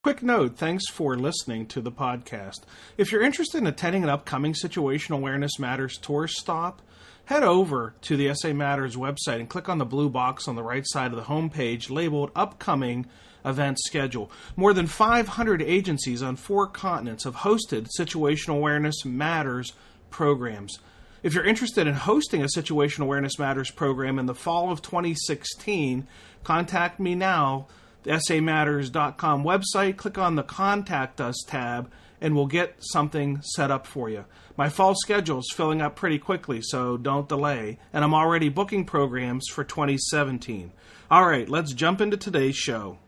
Quick note, thanks for listening to the podcast. If you're interested in attending an upcoming Situational Awareness Matters tour stop, head over to the SA Matters website and click on the blue box on the right side of the homepage labeled Upcoming Event Schedule. More than 500 agencies on 4 continents have hosted Situational Awareness Matters programs. If you're interested in hosting a Situational Awareness Matters program in the fall of 2016, contact me now. The samatters.com website, click on the Contact Us tab, and we'll get something set up for you. My fall schedule is filling up pretty quickly, so don't delay, and I'm already booking programs for 2017. All right, let's jump into today's show.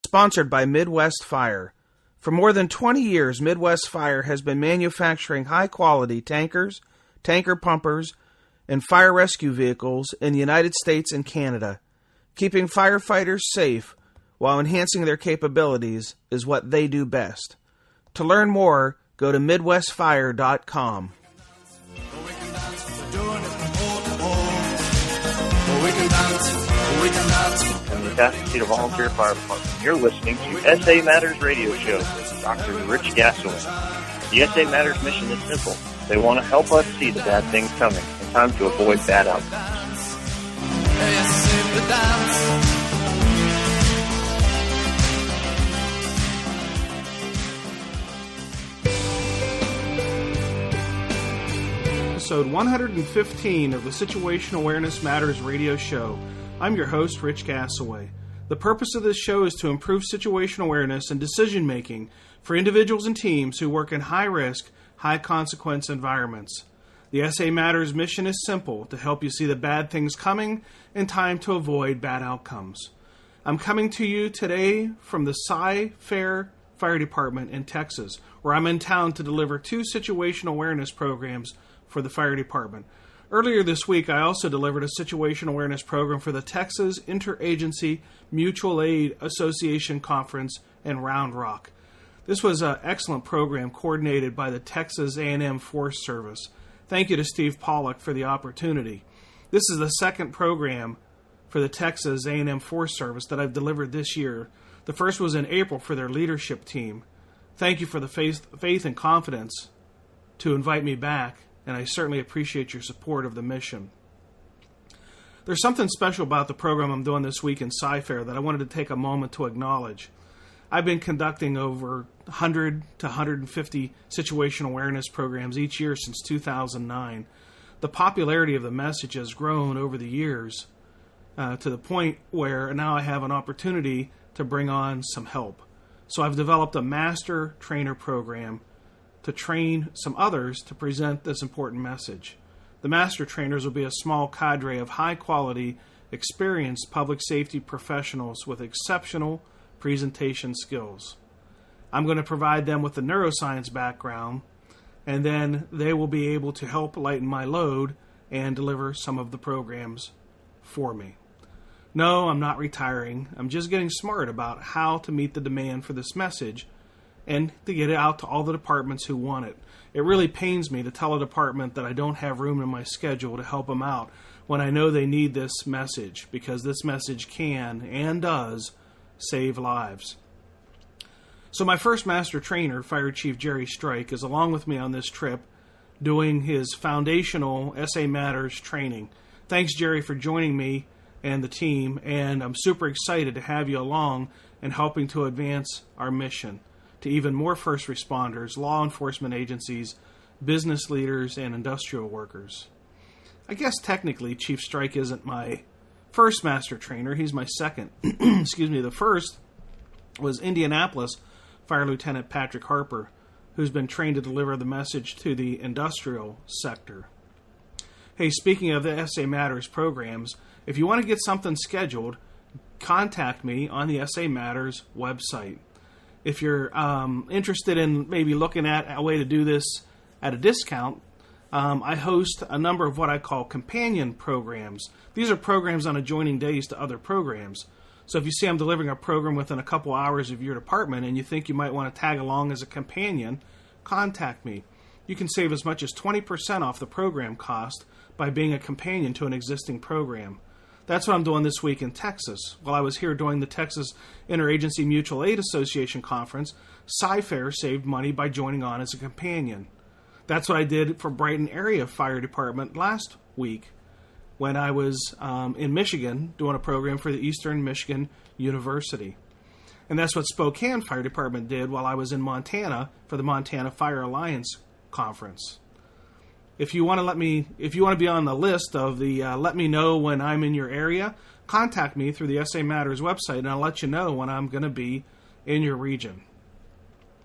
Sponsored by Midwest Fire. For more than 20 years, Midwest Fire has been manufacturing high-quality tankers, tanker pumpers, and fire rescue vehicles in the United States and Canada. Keeping firefighters safe while enhancing their capabilities is what they do best. To learn more, go to MidwestFire.com. I'm the Tascasita Volunteer Fire Department. You're listening to SA Matters Radio Show with Dr. Rich Gasaway. The SA Matters mission is simple. They want to help us see the bad things coming in time to avoid bad outcomes. Episode 115 of the Situational Awareness Matters radio show. I'm your host, Rich Gasaway. The purpose of this show is to improve situational awareness and decision-making for individuals and teams who work in high-risk, high-consequence environments. The SA Matters mission is simple, to help you see the bad things coming in time to avoid bad outcomes. I'm coming to you today from the Firefighter Fire Department in Texas, where I'm in town to deliver 2 situational awareness programs for the fire department. Earlier this week, I also delivered a situational awareness program for the Texas Interagency Mutual Aid Association Conference in Round Rock. This was an excellent program coordinated by the Texas A&M Forest Service. Thank you to Steve Pollock for the opportunity. This is the second program for the Texas A&M Forest Service that I've delivered this year. The first was in April for their leadership team. Thank you for the faith and confidence to invite me back, and I certainly appreciate your support of the mission. There's something special about the program I'm doing this week in Firefighter that I wanted to take a moment to acknowledge. I've been conducting over 100 to 150 situational awareness programs each year since 2009. The popularity of the message has grown over the years to the point where now I have an opportunity to bring on some help. So I've developed a master trainer program to train some others to present this important message. The master trainers will be a small cadre of high-quality, experienced public safety professionals with exceptional presentation skills. I'm going to provide them with the neuroscience background, and then they will be able to help lighten my load and deliver some of the programs for me. No, I'm not retiring. I'm just getting smart about how to meet the demand for this message and to get it out to all the departments who want it. It really pains me to tell a department that I don't have room in my schedule to help them out when I know they need this message, because this message can and does save lives. So my first master trainer, Fire Chief Jerry Strike, is along with me on this trip doing his foundational SA Matters training. Thanks, Jerry, for joining me and the team, and I'm super excited to have you along and helping to advance our mission to even more first responders, law enforcement agencies, business leaders, and industrial workers. I guess technically Chief Strike isn't my first master trainer, he's my second. Excuse me, the first was Indianapolis Fire Lieutenant Patrick Harper, who's been trained to deliver the message to the industrial sector. Hey, speaking of the SA Matters programs, if you want to get something scheduled, contact me on the SA Matters website. If you're interested in maybe looking at a way to do this at a discount, I host a number of what I call companion programs. These are programs on adjoining days to other programs. So if you see I'm delivering a program within a couple hours of your department and you think you might want to tag along as a companion, contact me. You can save as much as 20% off the program cost by being a companion to an existing program. That's what I'm doing this week in Texas. While I was here doing the Texas Interagency Mutual Aid Association Conference, Sci-Fair saved money by joining on as a companion. That's what I did for Brighton Area Fire Department last week when I was in Michigan doing a program for the Eastern Michigan University. And that's what Spokane Fire Department did while I was in Montana for the Montana Fire Alliance Conference. If you want to be on the list of the let me know when I'm in your area, contact me through the SA Matters website, and I'll let you know when I'm going to be in your region.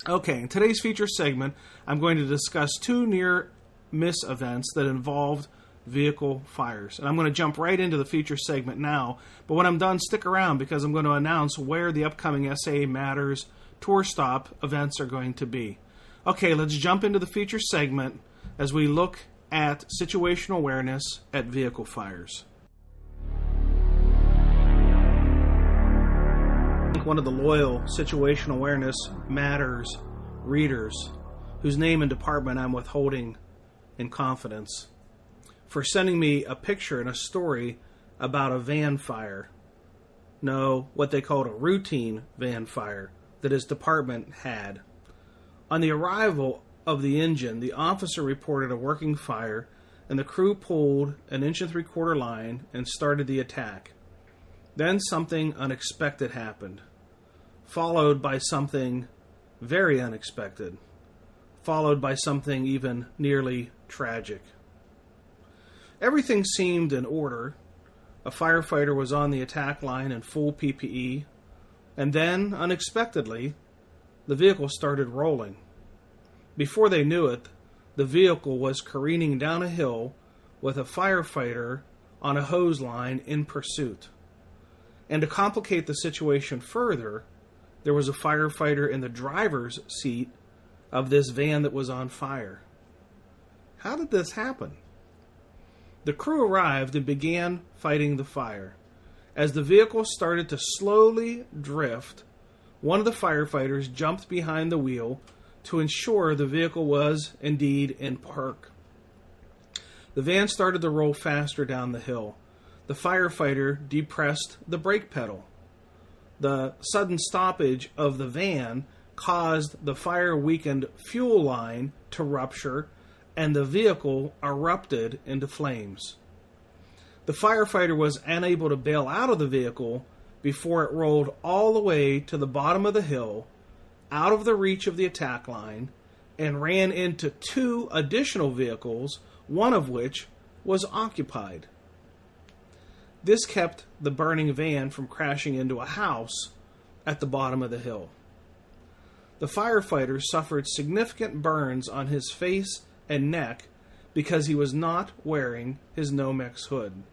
Okay, in today's feature segment, I'm going to discuss two near-miss events that involved vehicle fires. And I'm going to jump right into the feature segment now, but when I'm done, stick around because I'm going to announce where the upcoming SA Matters tour stop events are going to be. Okay, let's jump into the feature segment as we look at situational awareness at vehicle fires. One of the loyal Situational Awareness Matters readers, whose name and department I'm withholding in confidence, for sending me a picture and a story about a van fire. No, what they called a routine van fire that his department had. On the arrival of the engine, the officer reported a working fire, and the crew pulled an 1 3/4 line and started the attack. Then something unexpected happened, followed by something very unexpected, followed by something even nearly tragic. Everything seemed in order. A firefighter was on the attack line in full PPE, and then, unexpectedly, the vehicle started rolling. Before they knew it, the vehicle was careening down a hill with a firefighter on a hose line in pursuit. And to complicate the situation further, there was a firefighter in the driver's seat of this van that was on fire. How did this happen? The crew arrived and began fighting the fire. As the vehicle started to slowly drift, one of the firefighters jumped behind the wheel to ensure the vehicle was indeed in park. The van started to roll faster down the hill. The firefighter depressed the brake pedal. The sudden stoppage of the van caused the fire-weakened fuel line to rupture, and the vehicle erupted into flames. The firefighter was unable to bail out of the vehicle before it rolled all the way to the bottom of the hill, out of the reach of the attack line, and ran into 2 additional vehicles, one of which was occupied. This kept the burning van from crashing into a house at the bottom of the hill. The firefighter suffered significant burns on his face and neck because he was not wearing his Nomex hood.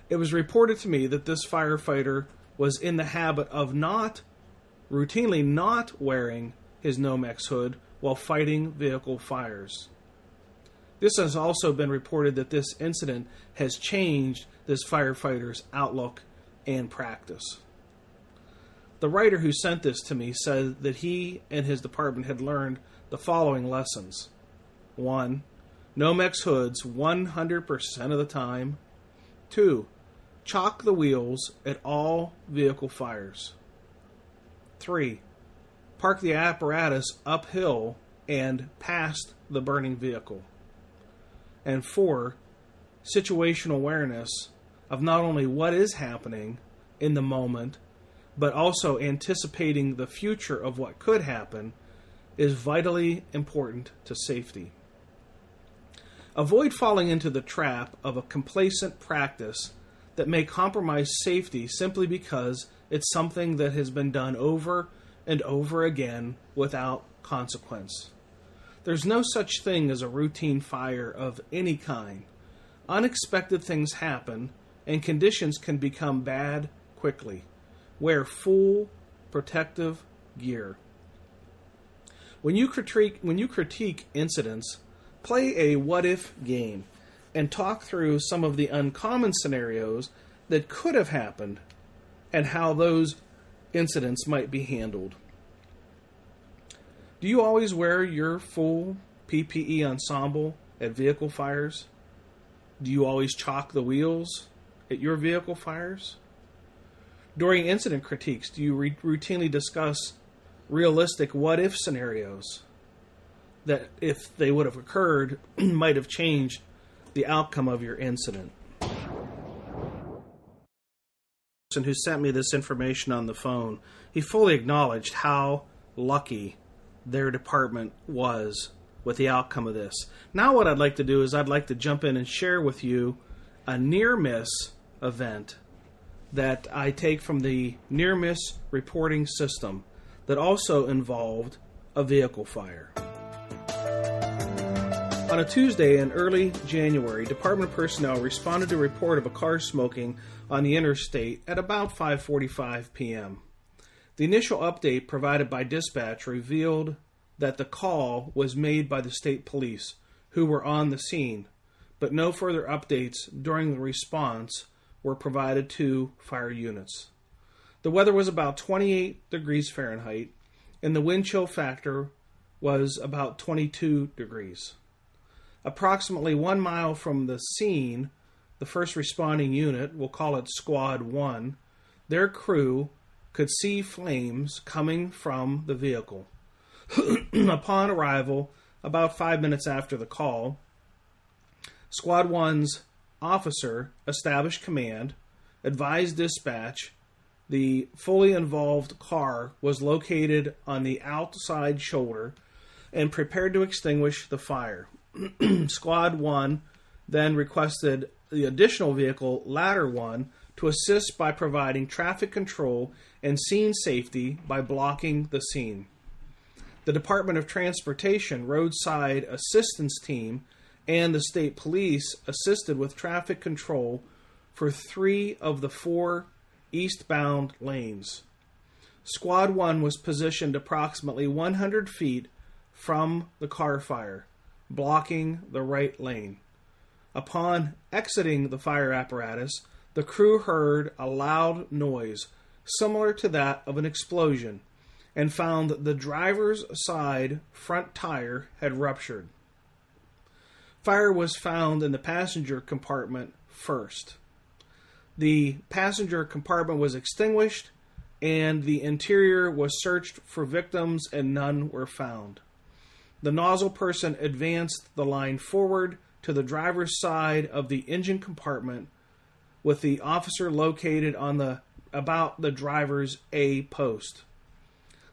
It was reported to me that this firefighter was in the habit of routinely not wearing his Nomex hood while fighting vehicle fires. This has also been reported that this incident has changed this firefighter's outlook and practice. The writer who sent this to me said that he and his department had learned the following lessons. 1. Nomex hoods 100% of the time. 2. Chock the wheels at all vehicle fires. 3. Park the apparatus uphill and past the burning vehicle. And 4. Situational awareness of not only what is happening in the moment, but also anticipating the future of what could happen is vitally important to safety. Avoid falling into the trap of a complacent practice that may compromise safety simply because it's something that has been done over and over again without consequence. There's no such thing as a routine fire of any kind. Unexpected things happen, and conditions can become bad quickly. Wear full protective gear. When you critique incidents, play a what-if game and talk through some of the uncommon scenarios that could have happened and how those incidents might be handled. Do you always wear your full PPE ensemble at vehicle fires? Do you always chock the wheels at your vehicle fires? During incident critiques, do you routinely discuss realistic what-if scenarios that, if they would have occurred, might have changed the outcome of your incident? The person who sent me this information on the phone, he fully acknowledged how lucky their department was with the outcome of this. Now what I'd like to do is I'd like to jump in and share with you a near-miss event that I take from the near-miss reporting system that also involved a vehicle fire. On a Tuesday in early January, department personnel responded to a report of a car smoking on the interstate at about 5:45 p.m. The initial update provided by dispatch revealed that the call was made by the state police, who were on the scene, but no further updates during the response were provided to fire units. The weather was about 28 degrees Fahrenheit, and the wind chill factor was about 22 degrees. Approximately 1 mile from the scene, the first responding unit, we'll call it Squad 1, their crew could see flames coming from the vehicle. Upon arrival, about 5 minutes after the call, Squad 1's officer established command, advised dispatch the fully involved car was located on the outside shoulder and prepared to extinguish the fire. Squad 1 then requested the additional vehicle, Ladder 1, to assist by providing traffic control and scene safety by blocking the scene. The Department of Transportation Roadside Assistance Team and the state police assisted with traffic control for 3 of the 4 eastbound lanes. Squad 1 was positioned approximately 100 feet from the car fire, blocking the right lane. Upon exiting the fire apparatus, the crew heard a loud noise similar to that of an explosion and found that the driver's side front tire had ruptured. Fire was found in the passenger compartment first. The passenger compartment was extinguished and the interior was searched for victims and none were found. The nozzle person advanced the line forward to the driver's side of the engine compartment with the officer located on about the driver's A post.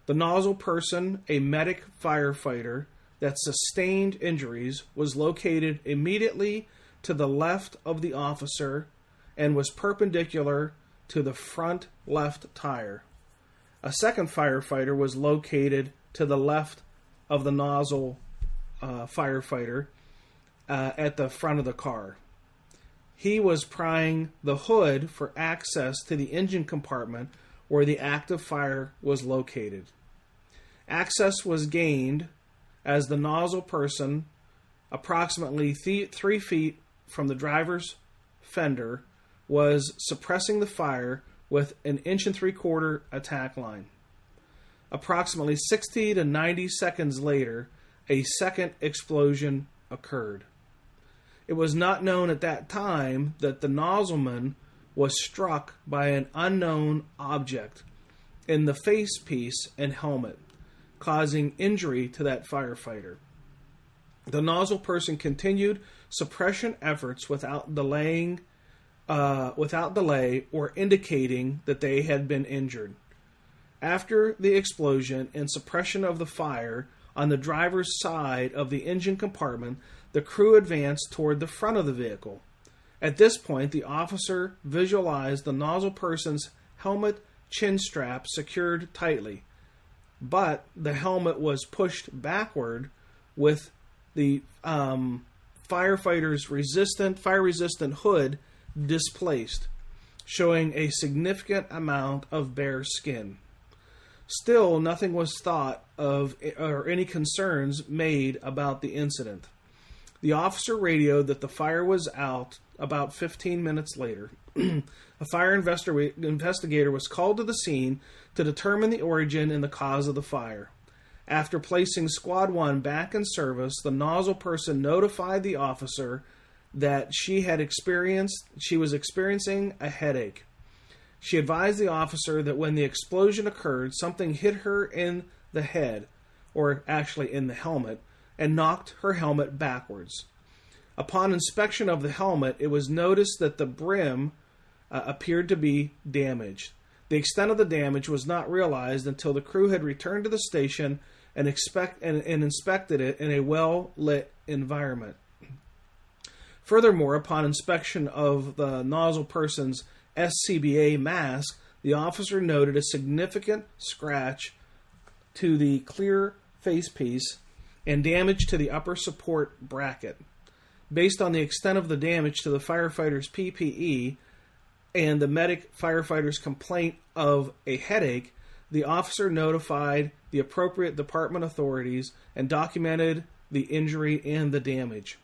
The nozzle person, a medic firefighter that sustained injuries, was located immediately to the left of the officer and was perpendicular to the front left tire. A second firefighter was located to the left of the nozzle firefighter at the front of the car. He was prying the hood for access to the engine compartment where the active fire was located. Access was gained as the nozzle person, approximately 3 feet from the driver's fender, was suppressing the fire with an 1 3/4 attack line. Approximately 60 to 90 seconds later, a second explosion occurred. It was not known at that time that the nozzleman was struck by an unknown object in the face piece and helmet, causing injury to that firefighter. The nozzle person continued suppression efforts without delay or indicating that they had been injured. After the explosion and suppression of the fire on the driver's side of the engine compartment, the crew advanced toward the front of the vehicle. At this point, the officer visualized the nozzle person's helmet chin strap secured tightly, but the helmet was pushed backward with the firefighter's fire-resistant hood displaced, showing a significant amount of bare skin. Still, nothing was thought of or any concerns made about the incident. The officer radioed that the fire was out about 15 minutes later. A fire investigator was called to the scene to determine the origin and the cause of the fire. After placing Squad 1 back in service, the nozzle person notified the officer that she was experiencing a headache. She advised the officer that when the explosion occurred, something hit her in the head, or actually in the helmet, and knocked her helmet backwards. Upon inspection of the helmet, it was noticed that the brim appeared to be damaged. The extent of the damage was not realized until the crew had returned to the station and inspected it in a well-lit environment. Furthermore, upon inspection of the nozzle person's SCBA mask, the officer noted a significant scratch to the clear facepiece and damage to the upper support bracket. Based on the extent of the damage to the firefighter's PPE and the medic firefighter's complaint of a headache, the officer notified the appropriate department authorities and documented the injury and the damage.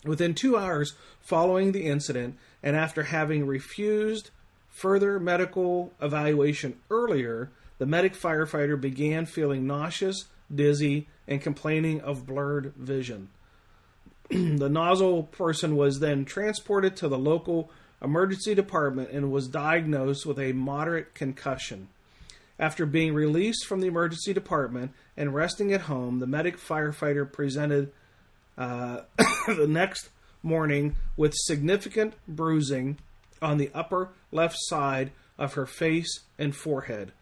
Within 2 hours following the incident, and after having refused further medical evaluation earlier, the medic firefighter began feeling nauseous, dizzy, and complaining of blurred vision. The nozzle person was then transported to the local emergency department and was diagnosed with a moderate concussion. After being released from the emergency department and resting at home, the medic firefighter presented the next morning with significant bruising on the upper left side of her face and forehead.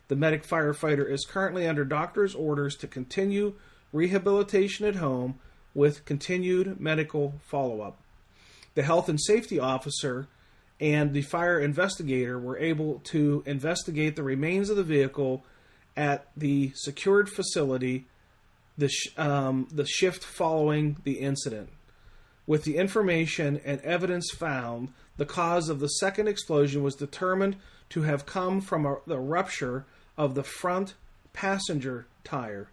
The medic firefighter is currently under doctor's orders to continue rehabilitation at home with continued medical follow-up. The health and safety officer and the fire investigator were able to investigate the remains of the vehicle at the secured facility the shift following the incident. With the information and evidence found, the cause of the second explosion was determined to have come from the rupture of the front passenger tire.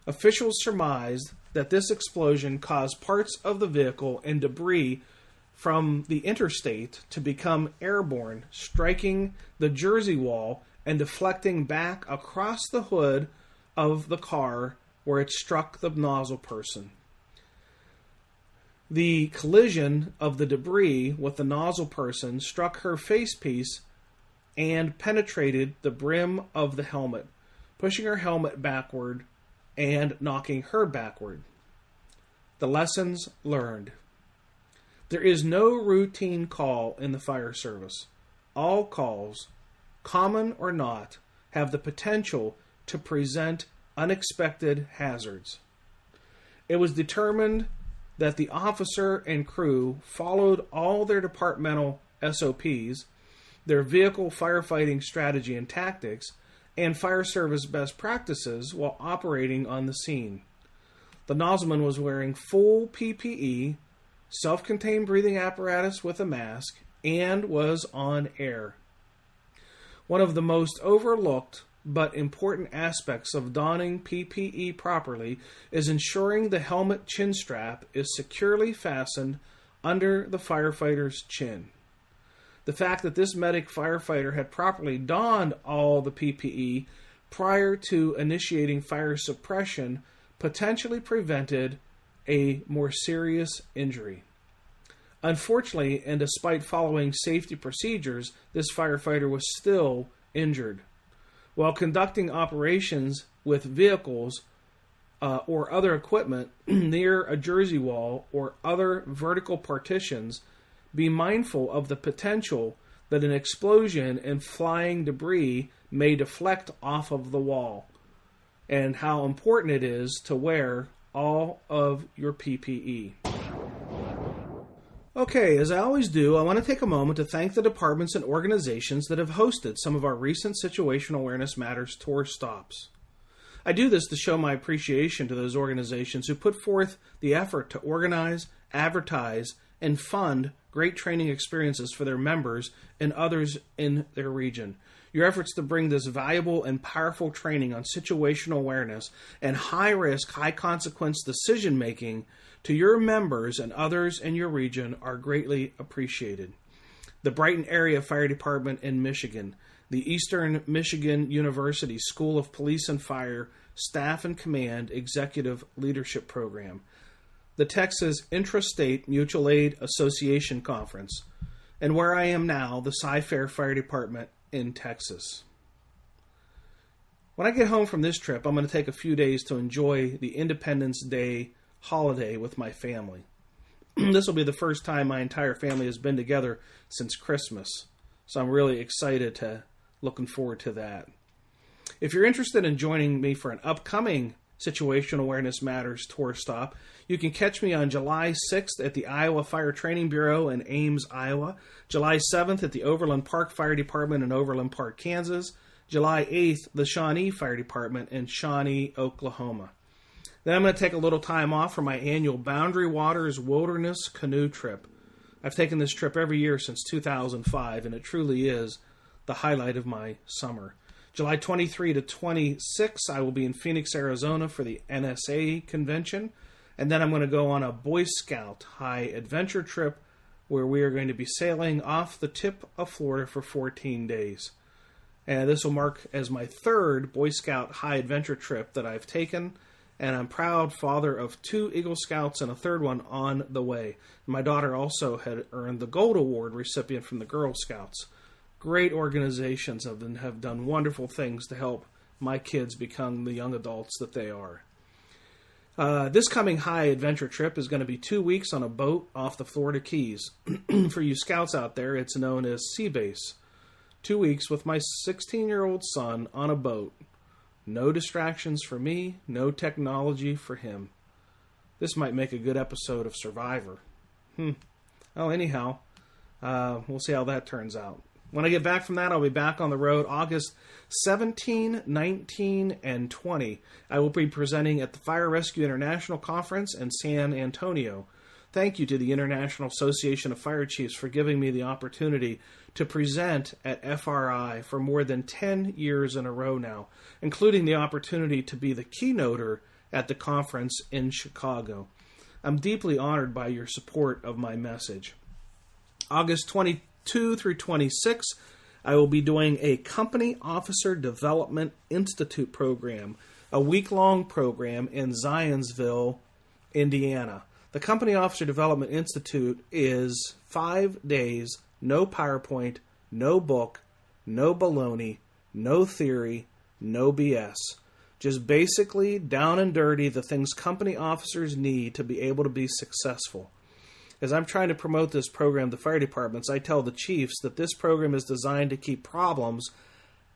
Officials surmised that this explosion caused parts of the vehicle and debris from the interstate to become airborne, striking the Jersey wall and deflecting back across the hood of the car where it struck the nozzle person. The collision of the debris with the nozzle person struck her facepiece and penetrated the brim of the helmet, pushing her helmet backward and knocking her backward. The lessons learned. There is no routine call in the fire service. All calls, common or not, have the potential to present unexpected hazards. It was determined that the officer and crew followed all their departmental SOPs, their vehicle firefighting strategy and tactics, and fire service best practices while operating on the scene. The nozzleman was wearing full PPE, self-contained breathing apparatus with a mask, and was on air. One of the most overlooked but important aspects of donning PPE properly is ensuring the helmet chin strap is securely fastened under the firefighter's chin. The fact that this medic firefighter had properly donned all the PPE prior to initiating fire suppression potentially prevented a more serious injury. Unfortunately, and despite following safety procedures, this firefighter was still injured. While conducting operations with vehicles or other equipment near a Jersey wall or other vertical partitions, be mindful of the potential that an explosion and flying debris may deflect off of the wall, and how important it is to wear all of your PPE. Okay, as I always do, I want to take a moment to thank the departments and organizations that have hosted some of our recent Situational Awareness Matters tour stops. I do this to show my appreciation to those organizations who put forth the effort to organize, advertise, and fund great training experiences for their members and others in their region. Your efforts to bring this valuable and powerful training on situational awareness and high-risk, high-consequence decision-making to your members and others in your region are greatly appreciated. The Brighton Area Fire Department in Michigan, the Eastern Michigan University School of Police and Fire Staff and Command Executive Leadership Program, the Texas Intrastate Mutual Aid Association Conference, and where I am now, the Firefighter Fire Department in Texas. When I get home from this trip, I'm going to take a few days to enjoy the Independence Day holiday with my family. This will be the first time my entire family has been together since Christmas, so I'm really excited looking forward to that. If you're interested in joining me for an upcoming Situational Awareness Matters tour stop, you can catch me on July 6th at the Iowa Fire Training Bureau in Ames, Iowa, July 7th at the Overland Park Fire Department in Overland Park, Kansas, July 8th, the Shawnee Fire Department in Shawnee, Oklahoma. Then I'm going to take a little time off for my annual Boundary Waters Wilderness Canoe trip. I've taken this trip every year since 2005, and it truly is the highlight of my summer. July 23 to 26, I will be in Phoenix, Arizona for the NSA convention, and then I'm going to go on a Boy Scout high adventure trip where we are going to be sailing off the tip of Florida for 14 days. And this will mark as my third Boy Scout high adventure trip that I've taken, and I'm proud father of 2 Eagle Scouts and a third one on the way. My daughter also had earned the Gold Award recipient from the Girl Scouts. Great organizations have done wonderful things to help my kids become the young adults that they are. This coming high adventure trip is going to be 2 weeks on a boat off the Florida Keys. For you scouts out there, it's known as Sea Base. 2 weeks with my 16-year-old son on a boat. No distractions for me, no technology for him. This might make a good episode of Survivor. Oh, anyhow, we'll see how that turns out. When I get back from that, I'll be back on the road August 17, 19, and 20. I will be presenting at the Fire Rescue International Conference in San Antonio. Thank you to the International Association of Fire Chiefs for giving me the opportunity to present at FRI for more than 10 years in a row now, including the opportunity to be the keynoter at the conference in Chicago. I'm deeply honored by your support of my message. August 22 through 26, I will be doing a Company Officer Development Institute program, a week-long program in Zionsville, Indiana. The Company Officer Development Institute is 5 days, no PowerPoint, no book, no baloney, no theory, no BS. Just basically down and dirty the things company officers need to be able to be successful. As I'm trying to promote this program to fire departments, I tell the chiefs that this program is designed to keep problems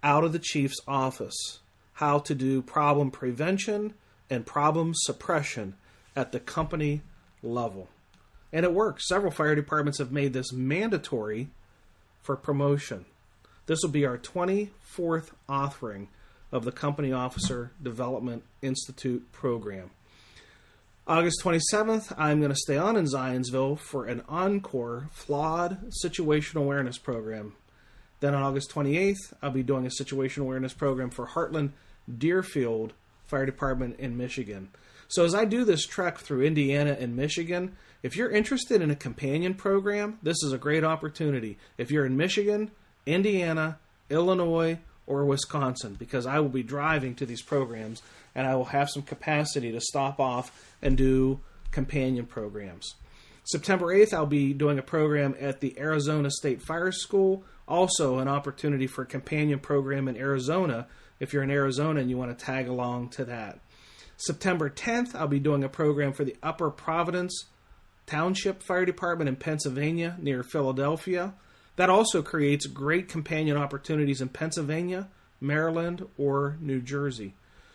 out of the chief's office. How to do problem prevention and problem suppression at the company level. And it works. Several fire departments have made this mandatory for promotion. This will be our 24th authoring of the Company Officer Development Institute program. August 27th, I'm going to stay on in Zionsville for an encore flawed situational awareness program. Then on August 28th, I'll be doing a situational awareness program for Heartland Deerfield Fire Department in Michigan. So as I do this trek through Indiana and Michigan, if you're interested in a companion program, this is a great opportunity. If you're in Michigan, Indiana, Illinois, or Wisconsin, because I will be driving to these programs and I will have some capacity to stop off and do companion programs. September 8th, I'll be doing a program at the Arizona State Fire School, also an opportunity for a companion program in Arizona if you're in Arizona and you want to tag along to that. September 10th, I'll be doing a program for the Upper Providence Township Fire Department in Pennsylvania near Philadelphia. That also creates great companion opportunities in Pennsylvania, Maryland, or New Jersey.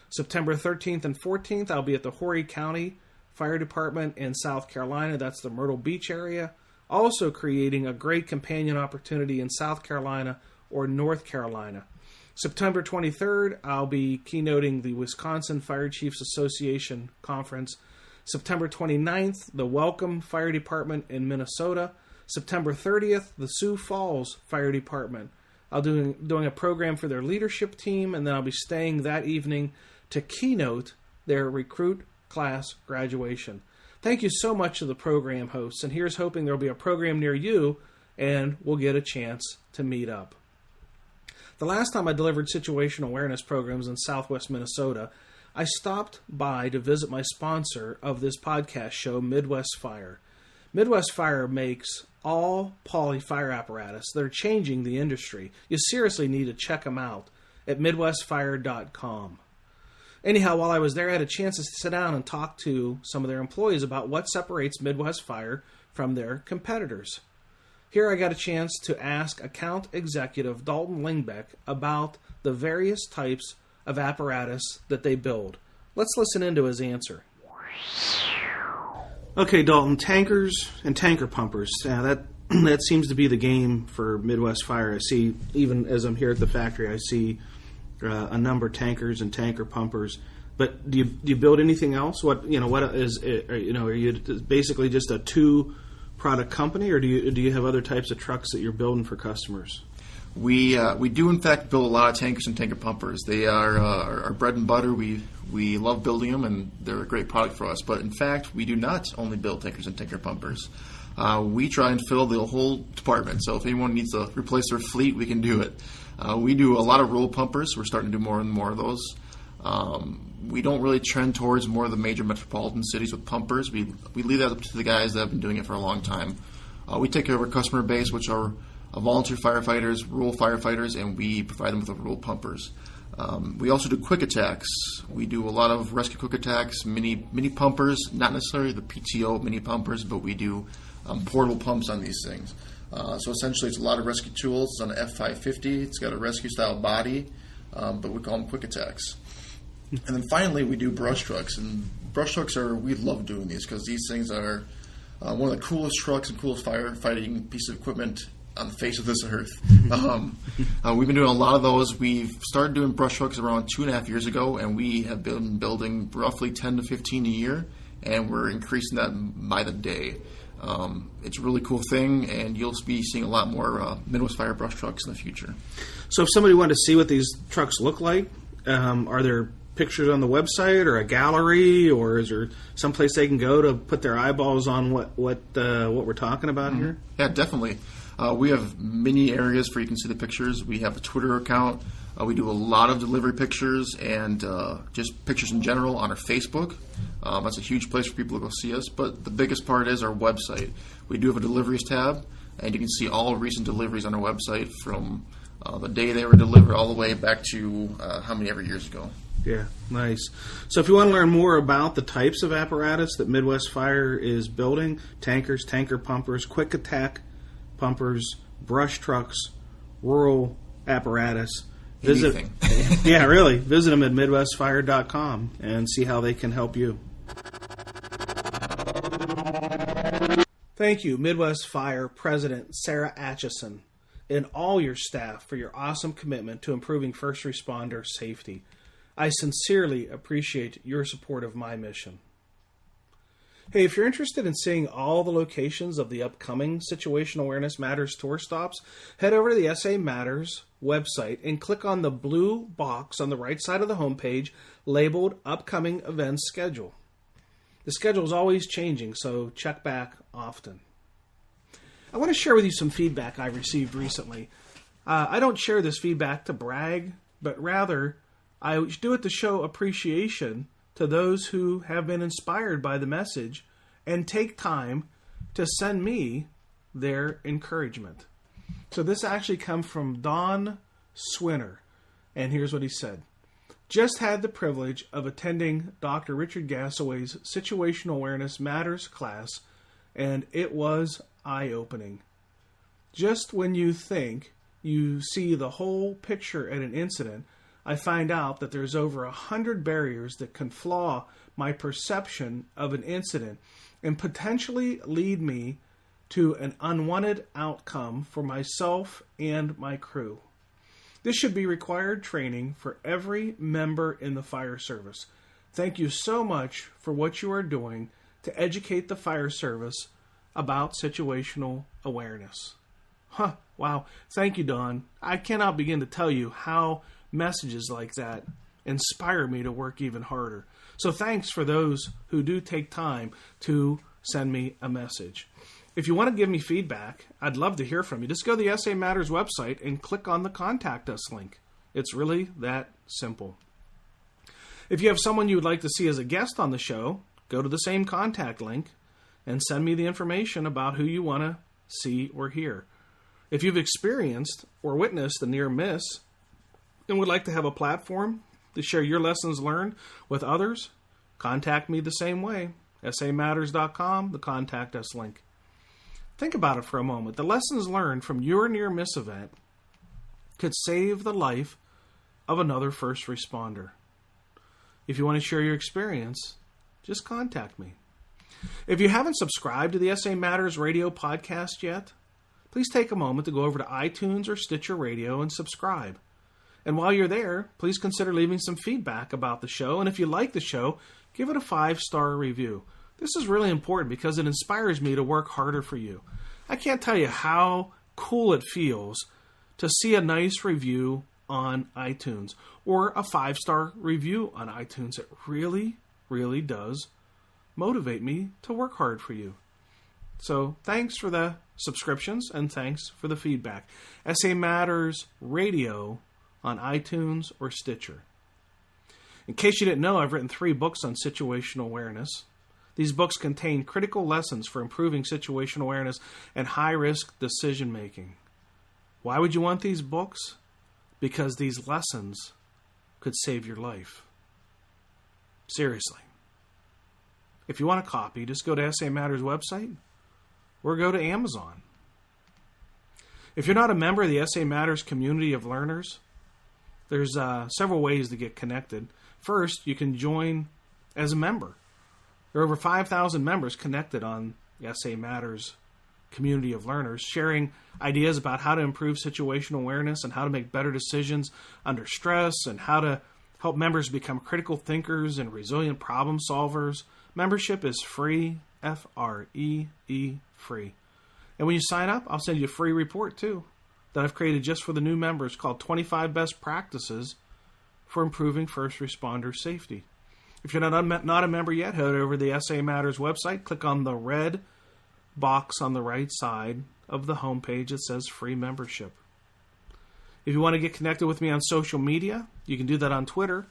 September 13th and 14th, I'll be at the Horry County Fire Department in South Carolina. That's the Myrtle Beach area. Also creating a great companion opportunity in South Carolina or North Carolina. September 23rd, I'll be keynoting the Wisconsin Fire Chiefs Association Conference. September 29th, the Welcome Fire Department in Minnesota. September 30th, the Sioux Falls Fire Department. I'll be doing a program for their leadership team, and then I'll be staying that evening to keynote their recruit class graduation. Thank you so much to the program hosts, and here's hoping there'll be a program near you, and we'll get a chance to meet up. The last time I delivered situational awareness programs in southwest Minnesota, I stopped by to visit my sponsor of this podcast show, Midwest Fire. Midwest Fire makes all poly fire apparatus that are changing the industry. You seriously need to check them out at MidwestFire.com. Anyhow, while I was there, I had a chance to sit down and talk to some of their employees about what separates Midwest Fire from their competitors. Here I got a chance to ask account executive Dalton Lingbeck about the various types of apparatus that they build. Let's listen into his answer. Okay, Dalton, tankers and tanker pumpers. That seems to be the game for Midwest Fire. I see, even as I'm here at the factory, I see a number of tankers and tanker pumpers. But do you build anything else? What is it? Are you basically just a two-product company, or do you have other types of trucks that you're building for customers? We do in fact build a lot of tankers and tanker pumpers. They are our bread and butter. We love building them, and they're a great product for us. But in fact, we do not only build tankers and tanker pumpers. We try and fill the whole department. So if anyone needs to replace their fleet, we can do it. We do a lot of roll pumpers. We're starting to do more and more of those. We don't really trend towards more of the major metropolitan cities with pumpers. We leave that up to the guys that have been doing it for a long time. We take care of our customer base, which are volunteer firefighters, rural firefighters, and we provide them with the rural pumpers. We also do quick attacks. We do a lot of rescue quick attacks, mini pumpers, not necessarily the PTO mini pumpers, but we do portable pumps on these things. So essentially it's a lot of rescue tools. It's on an F550. It's got a rescue-style body, but we call them quick attacks. And then finally we do brush trucks. And brush trucks we love doing these because these things are one of the coolest trucks and coolest firefighting pieces of equipment on the face of this earth. We've been doing a lot of those. We've started doing brush trucks around 2.5 years ago, and we have been building roughly 10 to 15 a year, and we're increasing that by the day. It's a really cool thing, and you'll be seeing a lot more Midwest Fire brush trucks in the future. So if somebody wanted to see what these trucks look like, are there pictures on the website or a gallery, or is there someplace they can go to put their eyeballs on what we're talking about here? Yeah, definitely. We have many areas where you can see the pictures. We have a Twitter account. We do a lot of delivery pictures and just pictures in general on our Facebook. That's a huge place for people to go see us. But the biggest part is our website. We do have a deliveries tab, and you can see all recent deliveries on our website from the day they were delivered all the way back to how many ever years ago. Yeah, nice. So if you want to learn more about the types of apparatus that Midwest Fire is building, tankers, tanker pumpers, quick attack pumpers, brush trucks, rural apparatus, visit them at MidwestFire.com and see how they can help you. Thank you, Midwest Fire President Sarah Atchison, and all your staff for your awesome commitment to improving first responder safety. I sincerely appreciate your support of my mission. Hey, if you're interested in seeing all the locations of the upcoming Situational Awareness Matters tour stops, head over to the SA Matters website and click on the blue box on the right side of the homepage labeled Upcoming Events Schedule. The schedule is always changing, so check back often. I want to share with you some feedback I received recently. I don't share this feedback to brag, but rather I do it to show appreciation to those who have been inspired by the message and take time to send me their encouragement. So this actually comes from Don Swinner, and here's what he said. Just had the privilege of attending Dr. Richard Gasaway's Situational Awareness Matters class, and it was eye-opening. Just when you think you see the whole picture at an incident, I find out that there's over 100 barriers that can flaw my perception of an incident and potentially lead me to an unwanted outcome for myself and my crew. This should be required training for every member in the fire service. Thank you so much for what you are doing to educate the fire service about situational awareness. Wow. Thank you, Don. I cannot begin to tell you how messages like that inspire me to work even harder. So thanks for those who do take time to send me a message. If you want to give me feedback, I'd love to hear from you. Just go to the SA Matters website and click on the Contact Us link. It's really that simple. If you have someone you would like to see as a guest on the show, go to the same contact link and send me the information about who you want to see or hear. If you've experienced or witnessed a near miss and would like to have a platform to share your lessons learned with others, contact me the same way. SAMatters.com, the Contact Us link. Think about it for a moment. The lessons learned from your near miss event could save the life of another first responder. If you want to share your experience, just contact me. If you haven't subscribed to the SA Matters radio podcast yet, please take a moment to go over to iTunes or Stitcher Radio and subscribe. And while you're there, please consider leaving some feedback about the show. And if you like the show, give it a 5-star review. This is really important because it inspires me to work harder for you. I can't tell you how cool it feels to see a nice review on iTunes or a 5-star review on iTunes. It really, really does motivate me to work hard for you. So thanks for the subscriptions and thanks for the feedback. SA Matters Radio on iTunes or Stitcher. In case you didn't know, I've written 3 books on situational awareness. These books contain critical lessons for improving situational awareness and high-risk decision-making. Why would you want these books? Because these lessons could save your life. Seriously. If you want a copy, just go to SA Matters website or go to Amazon. If you're not a member of the SA Matters community of learners, there's several ways to get connected. First, you can join as a member. There are over 5,000 members connected on the SA Matters community of learners, sharing ideas about how to improve situational awareness and how to make better decisions under stress and how to help members become critical thinkers and resilient problem solvers. Membership is free, F-R-E-E, free. And when you sign up, I'll send you a free report too that I've created just for the new members called 25 Best Practices for Improving First Responder Safety. If you're not a member yet, head over to the SA Matters website, click on the red box on the right side of the homepage that says free membership. If you want to get connected with me on social media, you can do that on Twitter,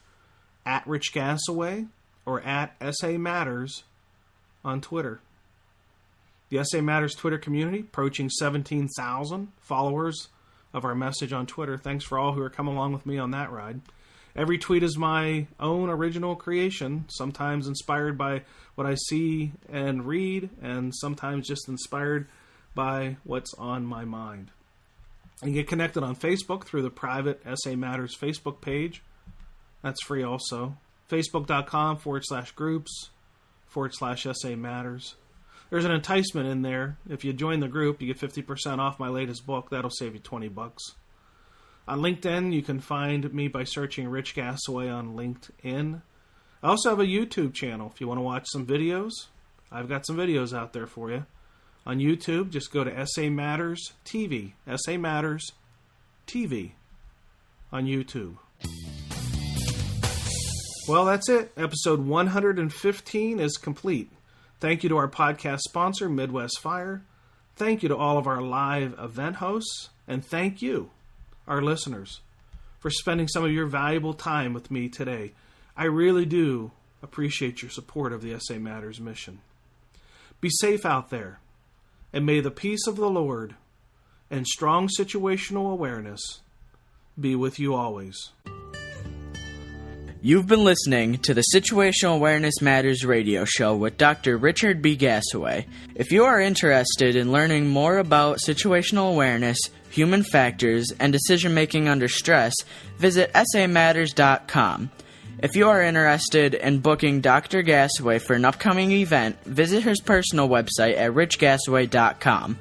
at Rich Gasaway, or at SA Matters on Twitter. The SA Matters Twitter community, approaching 17,000 followers of our message on Twitter. Thanks for all who are coming along with me on that ride. Every tweet is my own original creation, sometimes inspired by what I see and read, and sometimes just inspired by what's on my mind. And get connected on Facebook through the private SA Matters Facebook page. That's free also. Facebook.com/groups/SA Matters. There's an enticement in there. If you join the group, you get 50% off my latest book. That'll save you $20. On LinkedIn, you can find me by searching Rich Gasaway on LinkedIn. I also have a YouTube channel. If you want to watch some videos, I've got some videos out there for you. On YouTube, just go to SA Matters TV. SA Matters TV on YouTube. Well, that's it. Episode 115 is complete. Thank you to our podcast sponsor, Midwest Fire. Thank you to all of our live event hosts. And thank you, our listeners, for spending some of your valuable time with me today. I really do appreciate your support of the SA Matters mission. Be safe out there, and may the peace of the Lord and strong situational awareness be with you always. You've been listening to the Situational Awareness Matters radio show with Dr. Richard B. Gasaway. If you are interested in learning more about situational awareness, human factors, and decision-making under stress, visit SAMatters.com. If you are interested in booking Dr. Gasaway for an upcoming event, visit his personal website at richgasaway.com.